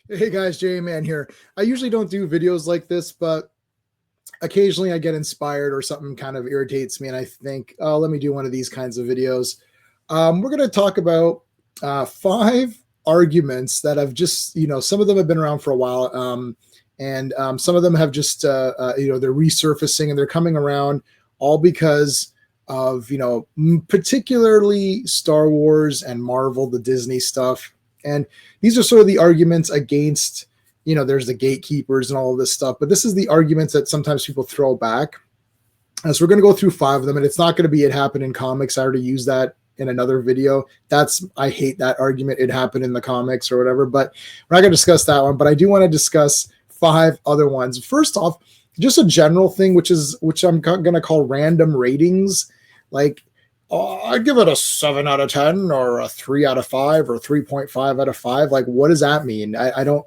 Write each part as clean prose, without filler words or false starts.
Hey guys, J Man here. I usually don't do videos like this, but occasionally I get inspired or something kind of irritates me, and I think, oh, let me do one of these kinds of videos. We're going to talk about five arguments that have just, some of them have been around for a while, and some of them have just, they're resurfacing and they're coming around all because of, particularly Star Wars and Marvel, the Disney stuff. And these are sort of the arguments against, there's the gatekeepers and all of this stuff, but this is the arguments that sometimes people throw back. So we're going to go through five of them, and it's not going to be it happened in comics. I already used that in another video. I hate that argument. It happened in the comics or whatever, but we're not going to discuss that one. But I do want to discuss five other ones. First off, just a general thing, which I'm going to call random ratings. Like, I'd give it a 7 out of 10 or a 3 out of 5 or 3.5 out of 5. Like, what does that mean? I don't.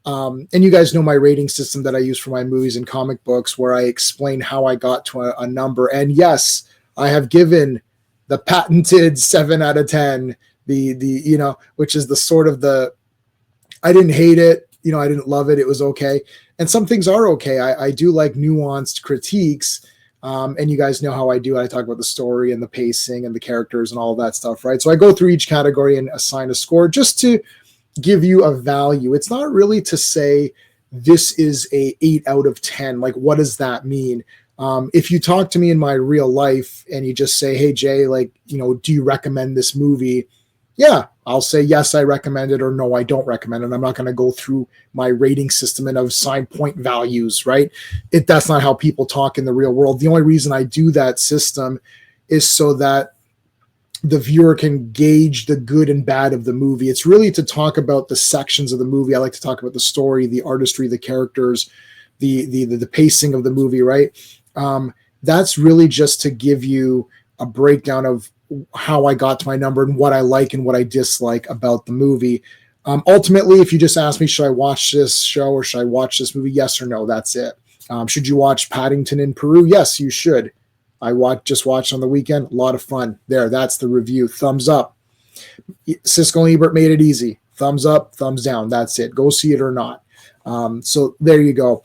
And you guys know my rating system that I use for my movies and comic books, where I explain how I got to a number. And yes, I have given the patented 7 out of 10, which is the sort of I didn't hate it. I didn't love it. It was okay. And some things are okay. I do like nuanced critiques. And you guys know how I do. I talk about the story and the pacing and the characters and all of that stuff, right? So I go through each category and assign a score just to give you a value. It's not really to say this is a 8 out of 10. Like, what does that mean? If you talk to me in my real life and you just say, hey, Jay, do you recommend this movie? Yeah, I'll say, yes, I recommend it, or no, I don't recommend it. I'm not going to go through my rating system and assign point values, right? That's not how people talk in the real world. The only reason I do that system is so that the viewer can gauge the good and bad of the movie. It's really to talk about the sections of the movie. I like to talk about the story, the artistry, the characters, the pacing of the movie, right? That's really just to give you a breakdown of how I got to my number and what I like and what I dislike about the movie. Ultimately, if you just ask me, should I watch this show or should I watch this movie? Yes or no, that's it. Should you watch Paddington in Peru? Yes, you should. Just watched on the weekend. A lot of fun. There, that's the review. Thumbs up. Siskel and Ebert made it easy. Thumbs up, thumbs down. That's it. Go see it or not. So there you go.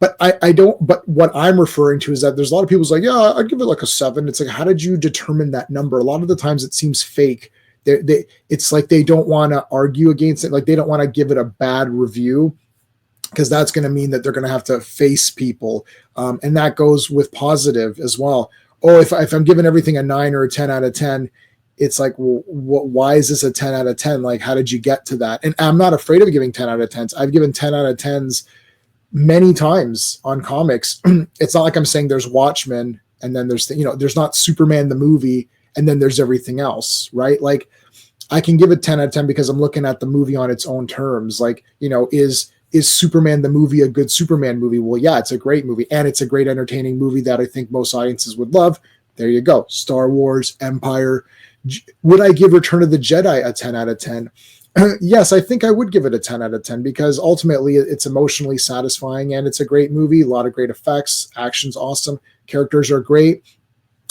But I don't. But what I'm referring to is that there's a lot of people's like, yeah, I'd give it like a 7. It's like, how did you determine that number? A lot of the times it seems fake. It's like they don't want to argue against it. Like, they don't want to give it a bad review, because that's going to mean that they're going to have to face people. And that goes with positive as well. Or if I'm giving everything a 9 or a 10 out of 10, it's like, well, why is this a 10 out of 10? Like, how did you get to that? And I'm not afraid of giving 10 out of 10s. I've given 10 out of 10s many times on comics. It's not like I'm saying there's Watchmen and then there's not Superman the movie and then there's everything else, right? Like, I can give it 10 out of 10 because I'm looking at the movie on its own terms. Like, is Superman the movie a good Superman movie? Well, yeah, it's a great movie, and it's a great entertaining movie that I think most audiences would love. There you go. Star Wars, Empire. Would I give Return of the Jedi a 10 out of 10? Yes, I think I would give it a 10 out of 10 because ultimately it's emotionally satisfying and it's a great movie. A lot of great effects. Action's awesome. Characters are great.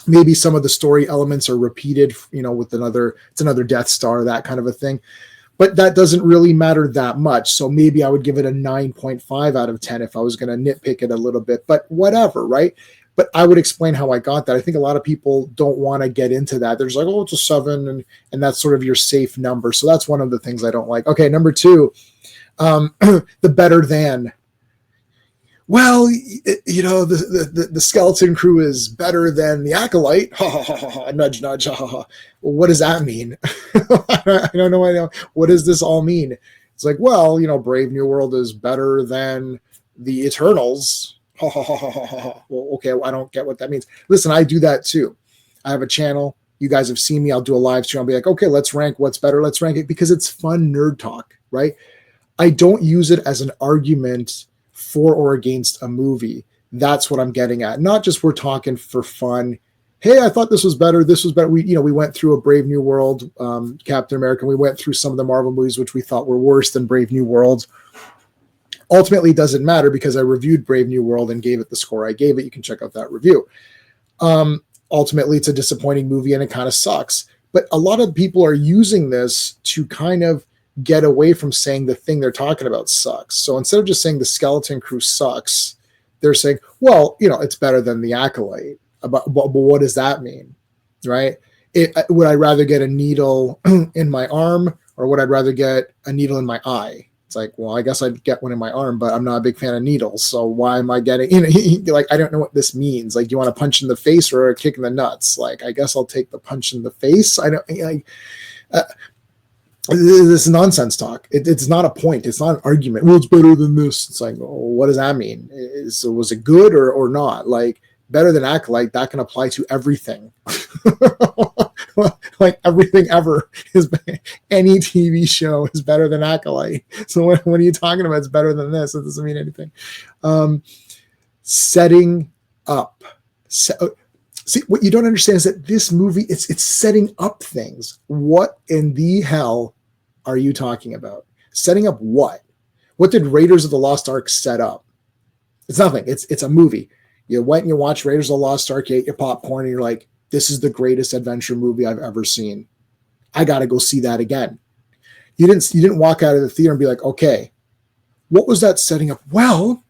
Maybe some of the story elements are repeated, with it's another Death Star, that kind of a thing. But that doesn't really matter that much. So maybe I would give it a 9.5 out of 10 if I was going to nitpick it a little bit, but whatever, right? But I would explain how I got that. I think a lot of people don't want to get into that. They're just like, oh, it's a 7, and that's sort of your safe number. So that's one of the things I don't like. Okay, number 2, the better than. Well, the skeleton crew is better than the acolyte. Ha ha ha ha. Nudge nudge. Ha ha ha. Well, what does that mean? I don't know. I know. What does this all mean? It's like, well, Brave New World is better than the Eternals. Ha ha ha ha ha. Well, okay, I don't get what that means. Listen, I do that too. I have a channel. You guys have seen me. I'll do a live stream. I'll be like, okay, let's rank what's better. Let's rank it because it's fun nerd talk, right? I don't use it as an argument for or against a movie. That's what I'm getting at. Not just we're talking for fun. Hey, I thought this was better. This was better. We went through a Brave New World, Captain America. We went through some of the Marvel movies, which we thought were worse than Brave New World. Ultimately, it doesn't matter because I reviewed Brave New World and gave it the score I gave it. You can check out that review. Ultimately, it's a disappointing movie and it kind of sucks. But a lot of people are using this to kind of get away from saying the thing they're talking about sucks. So instead of just saying the Skeleton Crew sucks, they're saying, well, it's better than the Acolyte. But what does that mean, right? Would I rather get a needle in my arm, or would I rather get a needle in my eye? It's like, well, I guess I'd get one in my arm, but I'm not a big fan of needles. So why am I getting, like, I don't know what this means. Like, do you want a punch in the face or a kick in the nuts? Like, I guess I'll take the punch in the face. I don't, this is nonsense talk. It's not a point. It's not an argument. Well, it's better than this. It's like, oh, what does that mean? Was it good or not? Like, better than Acolyte, that can apply to everything. Like, everything ever is, any TV show is better than Acolyte. So what are you talking about? It's better than this. It doesn't mean anything. Setting up. See, what you don't understand is that this movie, it's setting up things. What in the hell are you talking about? Setting up what? What did Raiders of the Lost Ark set up? It's nothing. It's a movie. You went and you watched Raiders of the Lost Ark, you ate your popcorn, and you're like, this is the greatest adventure movie I've ever seen. I got to go see that again. You didn't walk out of the theater and be like, okay, what was that setting up? Well,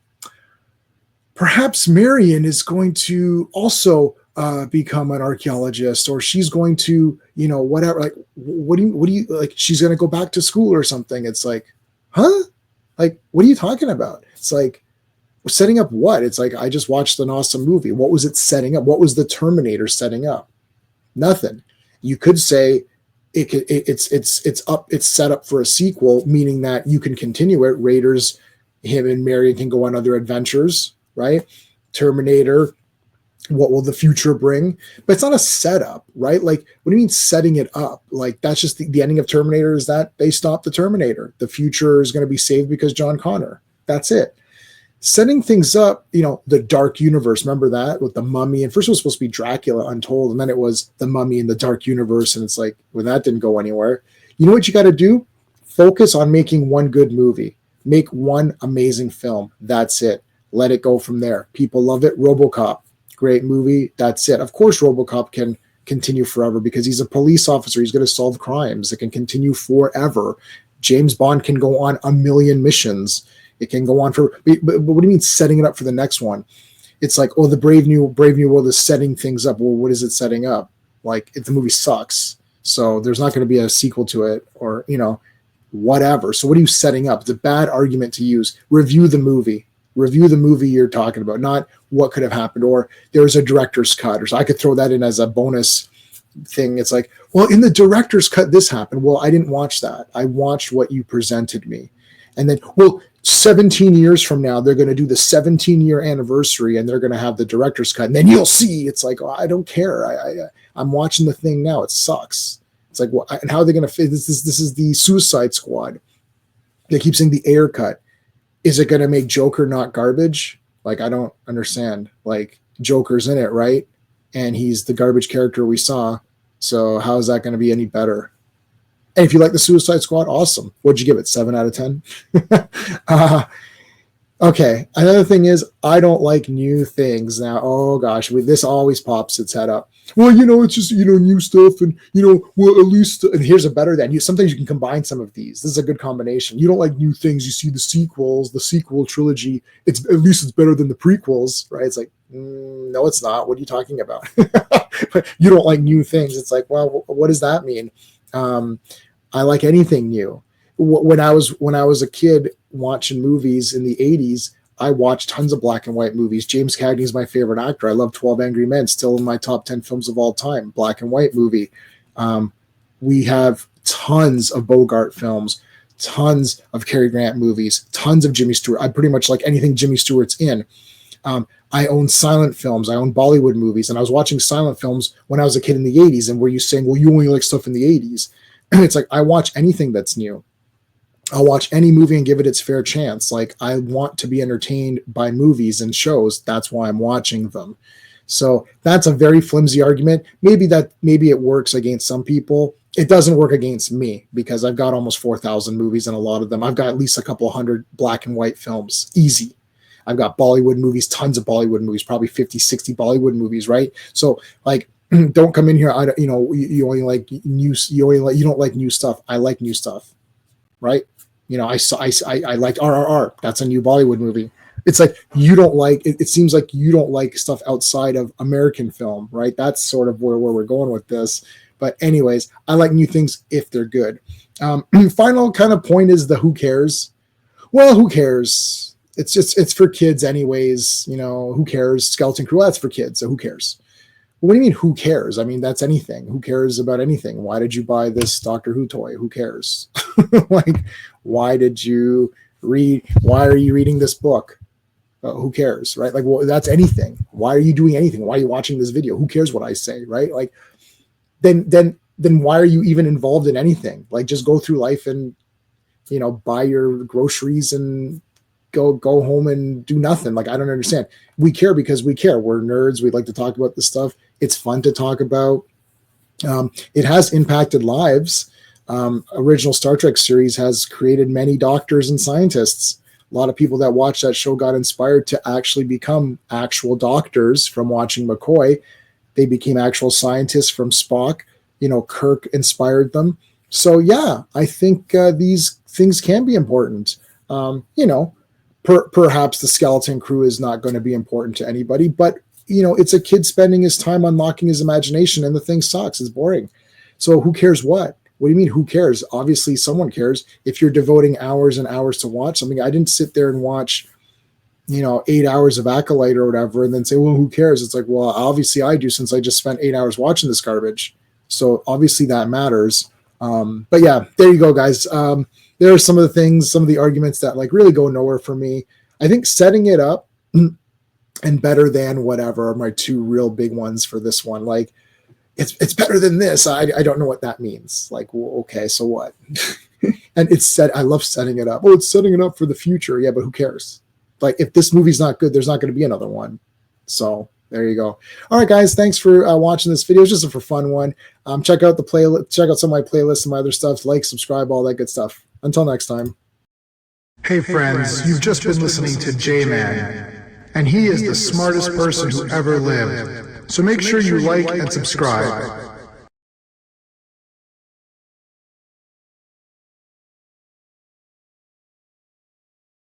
perhaps Marion is going to also become an archaeologist, or she's going to, whatever. Like, what do you like? She's going to go back to school or something. It's like, huh? Like, what are you talking about? It's like, setting up what? It's like, I just watched an awesome movie. What was it setting up? What was the Terminator setting up? Nothing. You could say it's set up for a sequel, meaning that you can continue it. Raiders, him and Marion can go on other adventures, right? Terminator, what will the future bring? But it's not a setup, right? Like, what do you mean setting it up? Like, that's just the ending of Terminator, is that they stopped the Terminator. The future is going to be saved because John Connor. That's it. Setting things up, the Dark Universe. Remember that with the Mummy? And first it was supposed to be Dracula Untold, and then it was the Mummy in the Dark Universe. And it's like, well, that didn't go anywhere. You know what you got to do? Focus on making one good movie. Make one amazing film. That's it. Let it go from there. People love it. RoboCop, great movie. That's it. Of course, RoboCop can continue forever because he's a police officer. He's going to solve crimes. It can continue forever. James Bond can go on a million missions. It can go on for, but what do you mean setting it up for the next one? It's like, oh, the Brave New World is setting things up. Well, what is it setting up? Like, if the movie sucks, so there's not going to be a sequel to it, or whatever. So what are you setting up? It's a bad argument to use. Review the movie you're talking about, not what could have happened, or there's a director's cut, or so I could throw that in as a bonus thing. It's like, well, in the director's cut, this happened. Well, I didn't watch that. I watched what you presented me. And then, well, 17 years from now, they're going to do the 17-year anniversary, and they're going to have the director's cut. And then you'll see. It's like, oh, I don't care. I'm watching the thing now. It sucks. It's like, well, and how are they going to fit this? This is the Suicide Squad. They keep saying the Ayer cut. Is it going to make Joker not garbage? Like, I don't understand. Like, Joker's in it, right? And he's the garbage character we saw. So how is that going to be any better? And if you like the Suicide Squad, awesome. What'd you give it? 7 out of 10? Okay. Another thing is, I don't like new things. Now, oh gosh, this always pops its head up. Well, it's just, new stuff, and, well, at least, and here's a better than you. Sometimes you can combine some of these. This is a good combination. You don't like new things. You see the sequels, the sequel trilogy. At least it's better than the prequels, right? It's like, no, it's not. What are you talking about? You don't like new things. It's like, well, what does that mean? I like anything new. When I was a kid watching movies in the 80s, I watched tons of black and white movies. James Cagney is my favorite actor. I love 12 Angry Men, still in my top 10 films of all time, black and white movie. We have tons of Bogart films, tons of Cary Grant movies, tons of Jimmy Stewart. I pretty much like anything Jimmy Stewart's in. I own silent films. I own Bollywood movies. And I was watching silent films when I was a kid in the 80s. And were you saying, well, you only like stuff in the 80s? It's like, I watch anything that's new. I'll watch any movie and give it its fair chance. Like, I want to be entertained by movies and shows. That's why I'm watching them. So that's a very flimsy argument. Maybe it works against some people. It doesn't work against me because I've got almost 4,000 movies, and a lot of them, I've got at least a couple hundred black and white films. Easy. I've got Bollywood movies, tons of Bollywood movies, probably 50, 60 Bollywood movies, right? So, like, don't come in here. You only like new. You don't like new stuff. I like new stuff. right? You know, I liked RRR. That's a new Bollywood movie. It's like you don't like it seems like you don't like stuff outside of American film, right? That's sort of where we're going with this. But anyways, I like new things if they're good. Final kind of point is the who cares. Well, who cares? It's for kids anyways. You know, who cares? Skeleton Crew, that's for kids. So who cares? What do you mean, who cares? I mean, that's anything. Who cares about anything? Why did you buy this Doctor Who toy? Who cares? Like, why did you read? Why are you reading this book? Who cares, right? Like, well, that's anything. Why are you doing anything? Why are you watching this video? Who cares what I say, right? Like, then why are you even involved in anything? Like, just go through life and, you know, buy your groceries and go home and do nothing. Like, I don't understand. We care because we care. We're nerds. We like to talk about this stuff. It's fun to talk about. It has impacted lives. Original Star Trek series has created many doctors and scientists. A lot of people that watch that show got inspired to actually become actual doctors from watching McCoy. They became actual scientists from Spock. You know, Kirk inspired them. So yeah, I think these things can be important. You know, perhaps the Skeleton Crew is not going to be important to anybody, but you know, it's a kid spending his time unlocking his imagination, and the thing sucks. It's boring. So who cares what? What do you mean, who cares? Obviously, someone cares. If you're devoting hours and hours to watch something, I didn't sit there and watch, you know, 8 hours of Acolyte or whatever, and then say, well, who cares? It's like, well, obviously I do, since I just spent 8 hours watching this garbage. So obviously that matters. But yeah, there you go, guys. There are some of the things, some of the arguments that like really go nowhere for me. I think setting it up and better than whatever are my two real big ones for this one. Like, it's better than this. I don't know what that means. Like, well, okay, so what? And it's set. I love setting it up. Oh, it's setting it up for the future. Yeah, but who cares? Like, if this movie's not good, there's not going to be another one. So there you go. All right, guys. Thanks for watching this video. It's just a for fun one. Check out the playlist. Check out some of my playlists and my other stuff. Like, subscribe, all that good stuff. Until next time. Hey friends, you've just been listening to J-Man, and he is the smartest person who ever lived. So make sure you like and subscribe.